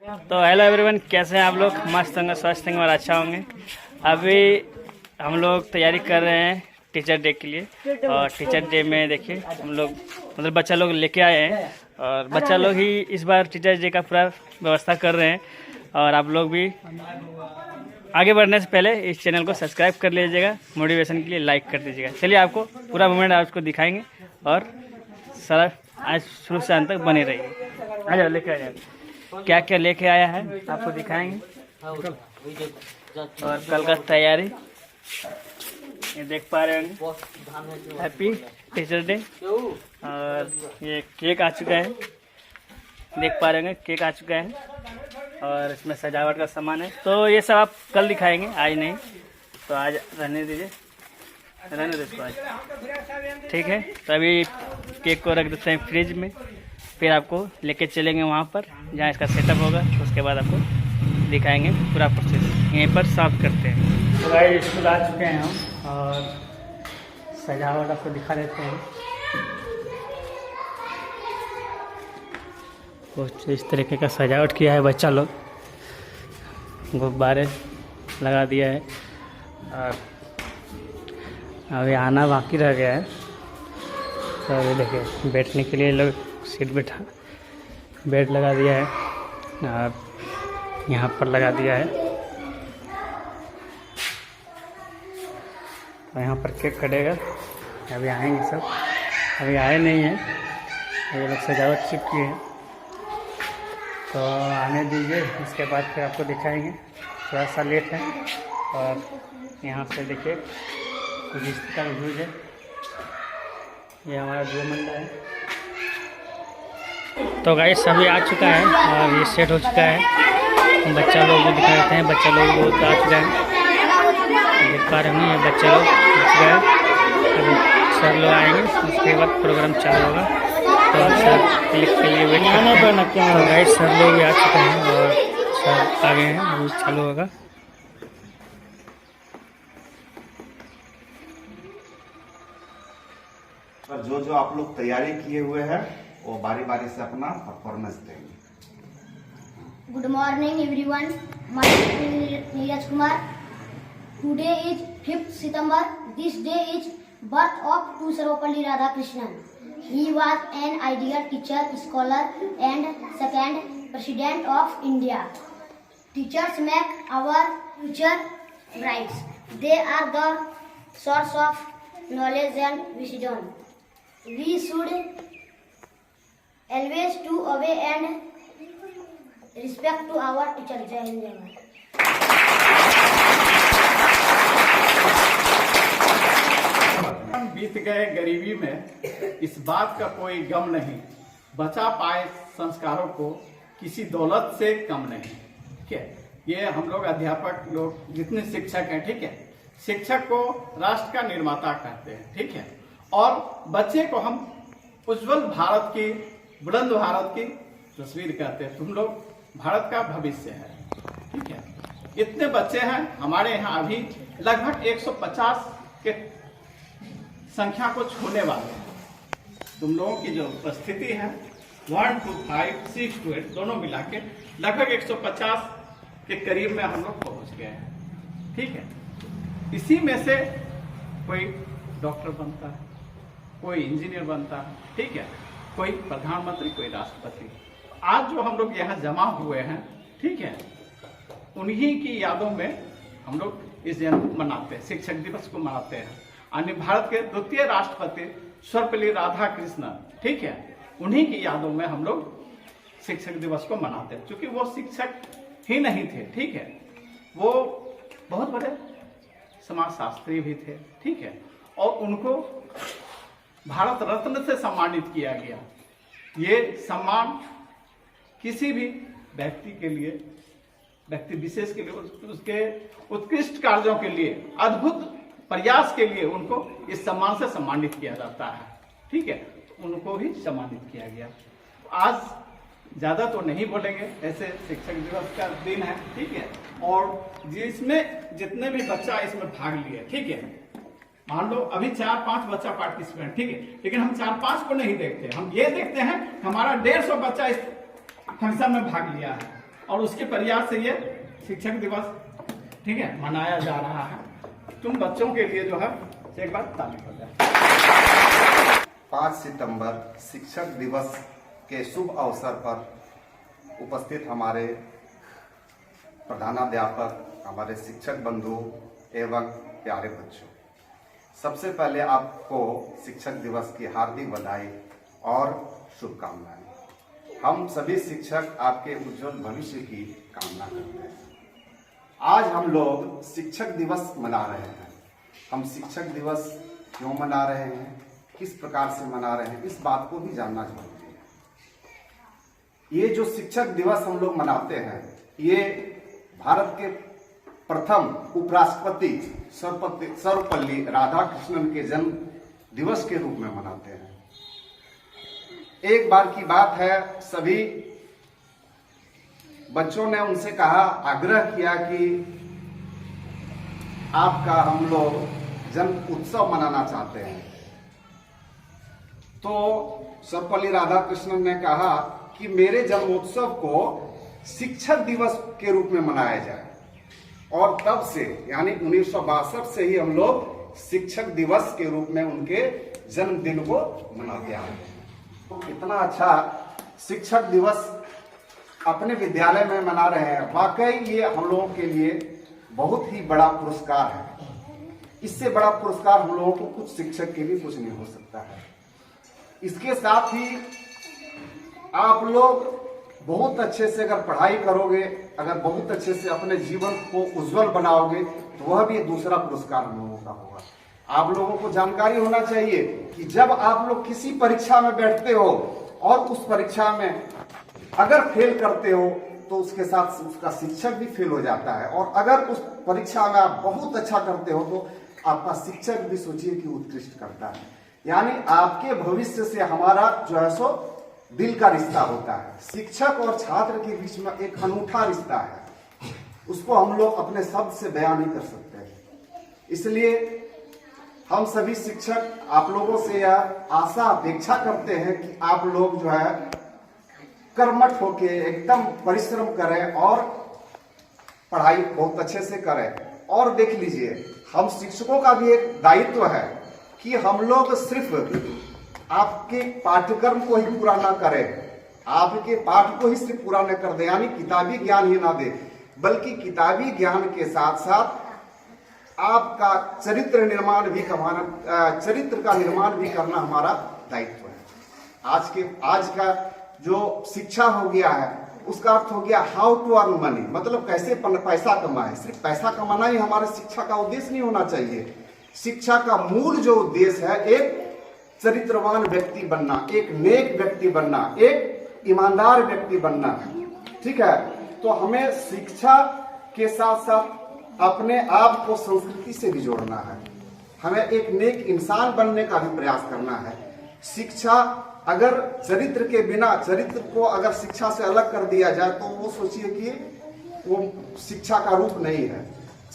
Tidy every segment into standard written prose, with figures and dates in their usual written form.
तो hello everyone, कैसे हैं आप लोग? मस्त होंगे, स्वस्थ होंगे और अच्छा होंगे। अभी हम लोग तैयारी कर रहे हैं टीचर डे के लिए। और टीचर डे में देखिए हम लोग मतलब बच्चा लोग लेके आए हैं और बच्चा लोग ही इस बार टीचर डे का पूरा व्यवस्था कर रहे हैं। और आप लोग भी आगे बढ़ने से पहले इस चैनल को सब्सक्राइब कर लीजिएगा, मोटिवेशन के लिए लाइक कर दीजिएगा। चलिए आपको पूरा मोमेंट आपको दिखाएंगे और सारा आज शुरू से अंत तक बने रहिए। आ जाओ, लेके आ जाओ, क्या क्या लेके आया है आपको दिखाएंगे। और कल का तैयारी ये देख पा रहे होंगे। Happy teacher day. और ये केक आ चुका है, देख पा रहे होंगे, केक आ चुका है और इसमें सजावट का सामान है। तो ये सब आप कल दिखाएंगे, आज नहीं। तो आज रहने दीजिए, रहने दो इसको आज, ठीक है। तो अभी केक को रख देते हैं फ्रिज में, फिर आपको लेके चलेंगे वहाँ पर जहाँ इसका सेटअप होगा। उसके बाद आपको दिखाएंगे पूरा प्रोसेस, यहीं पर साफ करते हैं। तो गाइस स्कूल आ चुके हैं हम और सजावट आपको दिखा देते हैं। कुछ इस तरीके का सजावट किया है बच्चा लोग, गुब्बारे लगा दिया है। और अभी आना बाकी रह गया है। तो अभी देखिए बैठने के लिए लोग सीट बैठा बेड लगा दिया है और यहाँ पर लगा दिया है। तो यहाँ पर केक कटेगा, अभी आएंगे सब, अभी आए नहीं हैं, ये लोग सजावट चुकी है। तो आने दीजिए, इसके बाद फिर आपको दिखाएंगे। थोड़ा सा लेट है। और यहाँ से देखिए कुछ इस का व्यूज है, ये हमारा जो मंडा है। तो गाइस सभी आ चुका है और ये सेट हो चुका है। बच्चा लोग भी दिखा देते हैं, बच्चा लोग बहुत आ चुका है, देख पा रहे हैं। ये बच्चा लोग आ चुका है, अभी सर लोग आएंगे, उसके बाद प्रोग्राम चालू होगा। तो सर क्लिक के लिए वेट करना। तो गाइस सर लोग भी आ चुके हैं और सर आ गए हैं, अभी चालू होगा। जो आप लोग तैयारी किए हुए हैं वो बारी बारी से अपना परफॉर्मेंस देंगे। Good morning everyone, my name is Neeraj Kumar. Today is 5th September. This day is birth of to Sarvepalli Radhakrishnan. He was an ideal teacher, scholar and second president of India. Teachers make our future bright. They are the source of knowledge and wisdom. We should always to obey and respect to our teacher. Jai Hind, Jai Bharat. हम बीत गए गरीबी में, इस बात का कोई गम नहीं। बचा पाए संस्कारों को किसी दौलत से कम नहीं। ठीक है, ये हम लोग अध्यापक लोग जितने शिक्षक हैं, ठीक है, शिक्षक को राष्ट्र का निर्माता कहते हैं, ठीक है। और बच्चे को हम उज्जवल भारत की, बुलंद भारत की तस्वीर कहते हैं। तुम लोग भारत का भविष्य है, ठीक है। इतने बच्चे हैं हमारे यहाँ, अभी लगभग 150 के संख्या को छूने वाले हैं। तुम लोगों की जो उपस्थिति है 1 to 5, 6 to 8 दोनों मिला के लगभग 150 के करीब में हम लोग पहुंच गए हैं, ठीक है। इसी में से कोई डॉक्टर बनता है, कोई इंजीनियर बनता है, ठीक है, कोई प्रधानमंत्री, कोई राष्ट्रपति। आज जो हम लोग यहाँ जमा हुए हैं, ठीक है, उन्हीं की यादों में हम लोग इस दिन मनाते हैं, शिक्षक दिवस को मनाते हैं। अन्य भारत के द्वितीय राष्ट्रपति सर्वपल्ली राधाकृष्णन, ठीक है, उन्हीं की यादों में हम लोग शिक्षक दिवस को मनाते हैं। क्योंकि वो शिक्षक ही नहीं थे, ठीक है, वो बहुत बड़े समाजशास्त्री भी थे, ठीक है। और उनको भारत रत्न से सम्मानित किया गया। ये सम्मान किसी भी व्यक्ति के लिए, व्यक्ति विशेष के लिए, उसके उत्कृष्ट कार्यों के लिए, अद्भुत प्रयास के लिए उनको इस सम्मान से सम्मानित किया जाता है, ठीक है। उनको भी सम्मानित किया गया। आज ज्यादा तो नहीं बोलेंगे, ऐसे शिक्षक दिवस का दिन है, ठीक है। और जिसमें जितने भी बच्चा इसमें भाग लिए, ठीक है, मान लो अभी 4-5 बच्चा पार्टिसिपेंट, ठीक है, लेकिन हम 4-5 को नहीं देखते, हम ये देखते हैं हमारा 150 बच्चा इस फंक्शन में भाग लिया है, और उसके प्रयास से ये शिक्षक दिवस ठीक है मनाया जा रहा है। तुम बच्चों के लिए जो है एक बार ताली हो जाए। 5 सितंबर शिक्षक दिवस के शुभ अवसर पर उपस्थित हमारे प्रधानाध्यापक, हमारे शिक्षक बंधु एवं प्यारे बच्चों, सबसे पहले आपको शिक्षक दिवस की हार्दिक बधाई और शुभकामनाएं। हम सभी शिक्षक आपके उज्जवल भविष्य की कामना करते हैं। आज हम लोग शिक्षक दिवस मना रहे हैं। हम शिक्षक दिवस क्यों मना रहे हैं, किस प्रकार से मना रहे हैं, इस बात को भी जानना जरूरी है। ये जो शिक्षक दिवस हम लोग मनाते हैं, ये भारत के प्रथम उपराष्ट्रपति सर्वपल्ली राधाकृष्णन के जन्म दिवस के रूप में मनाते हैं। एक बार की बात है, सभी बच्चों ने उनसे कहा, आग्रह किया कि आपका हम लोग जन्म उत्सव मनाना चाहते हैं। तो सर्वपल्ली राधाकृष्णन ने कहा कि मेरे जन्मोत्सव को शिक्षक दिवस के रूप में मनाया जाए, और तब से यानी 1962 से ही हम लोग शिक्षक दिवस के रूप में उनके जन्मदिन को मनाते आ रहे हैं। तो कितना अच्छा शिक्षक दिवस अपने विद्यालय में मना रहे हैं। वाकई ये हम लोगों के लिए बहुत ही बड़ा पुरस्कार है। इससे बड़ा पुरस्कार हम लोगों को कुछ शिक्षक के लिए कुछ नहीं हो सकता है। इसके साथ ही आप लोग बहुत अच्छे से अगर पढ़ाई करोगे, अगर बहुत अच्छे से अपने जीवन को उज्जवल बनाओगे, तो वह भी दूसरा पुरस्कार हम लोगों का होगा। आप लोगों को जानकारी होना चाहिए कि जब आप लोग किसी परीक्षा में बैठते हो और उस परीक्षा में अगर फेल करते हो तो उसके साथ उसका शिक्षक भी फेल हो जाता है, और अगर उस परीक्षा में आप बहुत अच्छा करते हो तो आपका शिक्षक भी सोचिए कि उत्कृष्ट करता है। यानी आपके भविष्य से हमारा जो है सो दिल का रिश्ता होता है। शिक्षक और छात्र के बीच में एक अनूठा रिश्ता है, उसको हम लोग अपने शब्द से बयान नहीं कर सकते। इसलिए हम सभी शिक्षक आप लोगों से यह आशा अपेक्षा करते हैं कि आप लोग जो है कर्मठ होके एकदम परिश्रम करें और पढ़ाई बहुत अच्छे से करें। और देख लीजिए, हम शिक्षकों का भी एक दायित्व है कि हम लोग सिर्फ आपके पाठ्यक्रम को ही पूरा ना करें, आपके पाठ को ही सिर्फ पूरा न कर दे, यानी किताबी ज्ञान ही ना दे, बल्कि किताबी ज्ञान के साथ साथ आपका चरित्र का निर्माण भी करना हमारा दायित्व है। आज का जो शिक्षा हो गया है, उसका अर्थ हो गया हाउ टू अर्न मनी, मतलब कैसे पैसा कमाए। सिर्फ पैसा कमाना ही हमारे शिक्षा का उद्देश्य नहीं होना चाहिए। शिक्षा का मूल जो उद्देश्य है, एक चरित्रवान व्यक्ति बनना, एक नेक व्यक्ति बनना, एक ईमानदार व्यक्ति बनना। ठीक है, तो हमें शिक्षा के साथ साथ अपने आप को संस्कृति से भी जोड़ना है। हमें एक नेक इंसान बनने का भी प्रयास करना है। शिक्षा अगर चरित्र के बिना, चरित्र को अगर शिक्षा से अलग कर दिया जाए तो वो सोचिए कि वो शिक्षा का रूप नहीं है।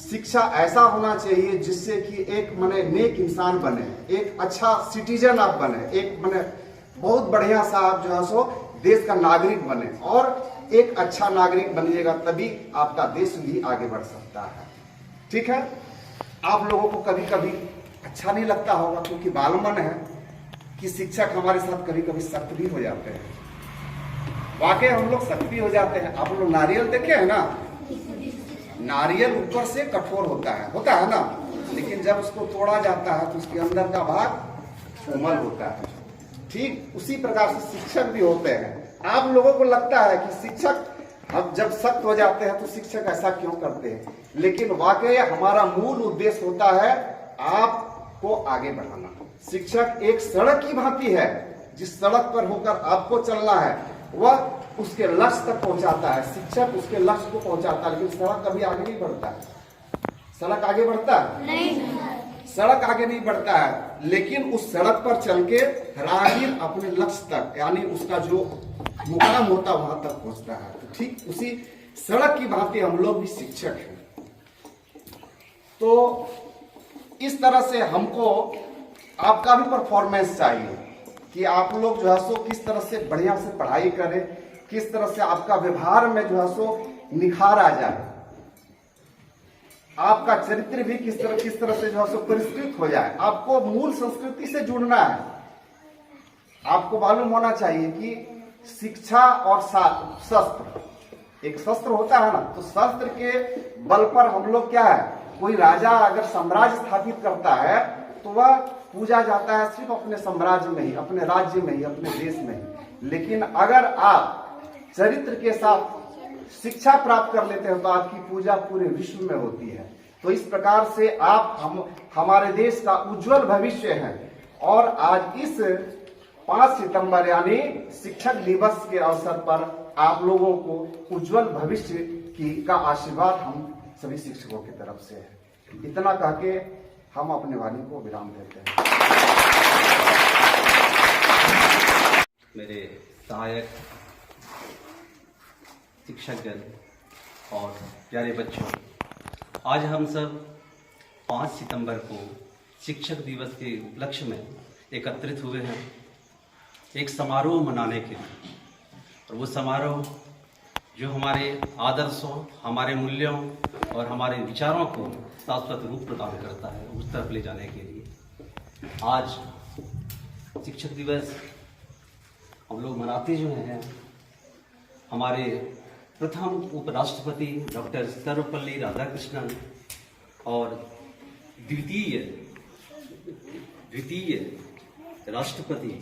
शिक्षा ऐसा होना चाहिए जिससे कि एक मने नेक इंसान बने, एक अच्छा सिटीजन आप बने, एक मने बहुत बढ़िया सा आप जो है सो देश का नागरिक बने। और एक अच्छा नागरिक बनिएगा तभी आपका देश भी आगे बढ़ सकता है। ठीक है, आप लोगों को कभी कभी अच्छा नहीं लगता होगा, क्योंकि मालूम है कि शिक्षक हमारे साथ कभी कभी सख्त भी हो जाते हैं। वाकई हम लोग सख्त भी हो जाते हैं। आप लोग नारियल देखे है ना, नारियल ऊपर से कठोर होता है ना, लेकिन जब उसको तोड़ा जाता है तो उसके अंदर का भाग कोमल होता है। ठीक उसी प्रकार से शिक्षक भी होते हैं। आप लोगों को लगता है कि शिक्षक अब जब सख्त हो जाते हैं तो शिक्षक ऐसा क्यों करते हैं, लेकिन वाकई हमारा मूल उद्देश्य होता है आपको आगे बढ़ाना। शिक्षक एक सड़क की भांति है, जिस सड़क पर होकर आपको चलना है वह उसके लक्ष्य तक पहुंचाता है। शिक्षक उसके लक्ष्य को पहुंचाता है, लेकिन सड़क कभी आगे नहीं बढ़ता है। सड़क आगे बढ़ता है? नहीं, सड़क आगे नहीं बढ़ता है, लेकिन उस सड़क पर चल के राहगीर अपने लक्ष्य तक, यानी उसका जो मुकाम होता है वहां तक पहुंचता है। तो ठीक उसी सड़क की भांति हम लोग भी शिक्षक हैं। तो इस तरह से हमको आपका भी परफॉर्मेंस चाहिए कि आप लोग जो है सो किस तरह से बढ़िया से पढ़ाई करें, किस तरह से आपका व्यवहार में जो है सो निखार आ जाए, आपका चरित्र भी किस तरह से जो है सो परिष्कृत हो जाए। आपको मूल संस्कृति से जुड़ना है। आपको मालूम होना चाहिए कि शिक्षा और शस्त्र, एक शस्त्र होता है ना, तो शस्त्र के बल पर हम लोग क्या है, कोई राजा अगर साम्राज्य स्थापित करता है तो वह पूजा जाता है सिर्फ अपने साम्राज्य में ही, अपने राज्य में ही, अपने देश में ही। लेकिन अगर आप चरित्र के साथ शिक्षा प्राप्त कर लेते हैं तो आपकी पूजा पूरे विश्व में होती है। तो इस प्रकार से आप हमारे देश का उज्जवल भविष्य हैं। और आज इस 5 सितंबर यानी शिक्षक दिवस के अवसर पर आप लोगों को उज्जवल भविष्य का आशीर्वाद हम सभी शिक्षकों की तरफ से है। इतना कह के हम अपने वाणी को विराम देते हैं। मेरे सहायक शिक्षकगण और प्यारे बच्चों, आज हम सब 5 सितंबर को शिक्षक दिवस के उपलक्ष्य में एकत्रित हुए हैं एक समारोह मनाने के लिए। और वो समारोह जो हमारे आदर्शों, हमारे मूल्यों और हमारे विचारों को शाश्वत रूप प्रदान करता है, उस तरफ ले जाने के लिए आज शिक्षक दिवस हम लोग मनाते जो हैं। हमारे प्रथम उपराष्ट्रपति डॉक्टर सर्वपल्ली राधाकृष्णन और द्वितीय राष्ट्रपति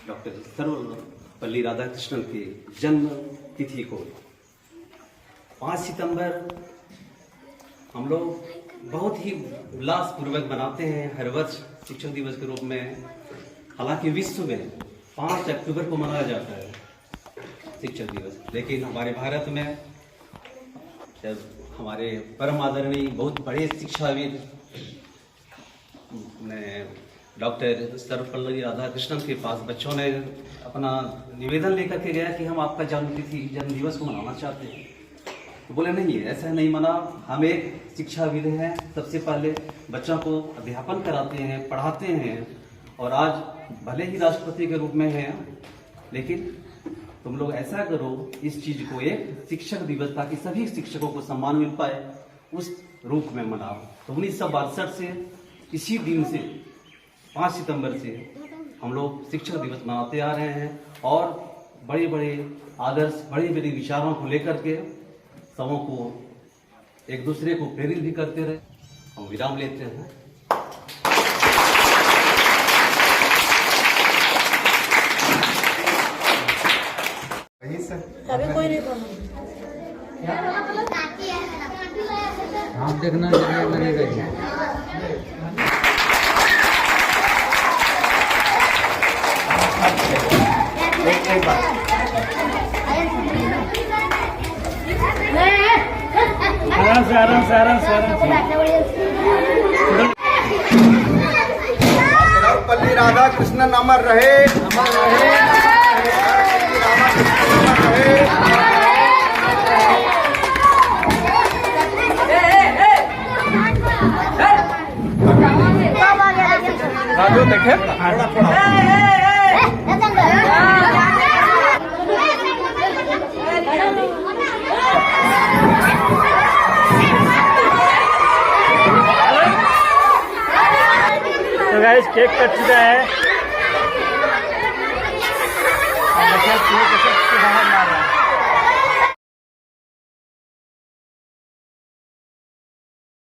डॉक्टर सर्वपल्ली राधाकृष्णन के जन्म तिथि को 5 सितंबर हम लोग बहुत ही उल्लासपूर्वक मनाते हैं हर वर्ष शिक्षक दिवस के रूप में। हालांकि विश्व में 5 अक्टूबर को मनाया जाता है शिक्षक दिवस, लेकिन हमारे भारत में जब हमारे परम आदरणीय बहुत बड़े शिक्षाविद डॉक्टर सर्वपल्ली राधाकृष्णन के पास बच्चों ने अपना निवेदन लेकर के गया कि हम आपका जन्म दिवस को मनाना चाहते हैं। तो बोले नहीं, ऐसा नहीं मना, हम एक शिक्षाविद हैं, सबसे पहले बच्चों को अध्यापन कराते हैं, पढ़ाते हैं, और आज भले ही राष्ट्रपति के रूप में हैं, लेकिन तुम लोग ऐसा करो, इस चीज को एक शिक्षक दिवस ताकि सभी शिक्षकों को सम्मान मिल पाए उस रूप में मनाओ। तो 1962 से इसी दिन से 5 सितंबर से हम लोग शिक्षक दिवस मनाते आ रहे हैं और बड़े बड़े आदर्श, बड़े बड़े विचारों को लेकर के सबों को एक दूसरे को प्रेरित भी करते रहे। हम विराम लेते हैं। अभी कोई नहीं आप देखना लगेगा जी। आराम से सर्वपल्ली राधाकृष्णन अमर रहे, अमर रहे, राजू देखे तो गाइस केक कट चुका है।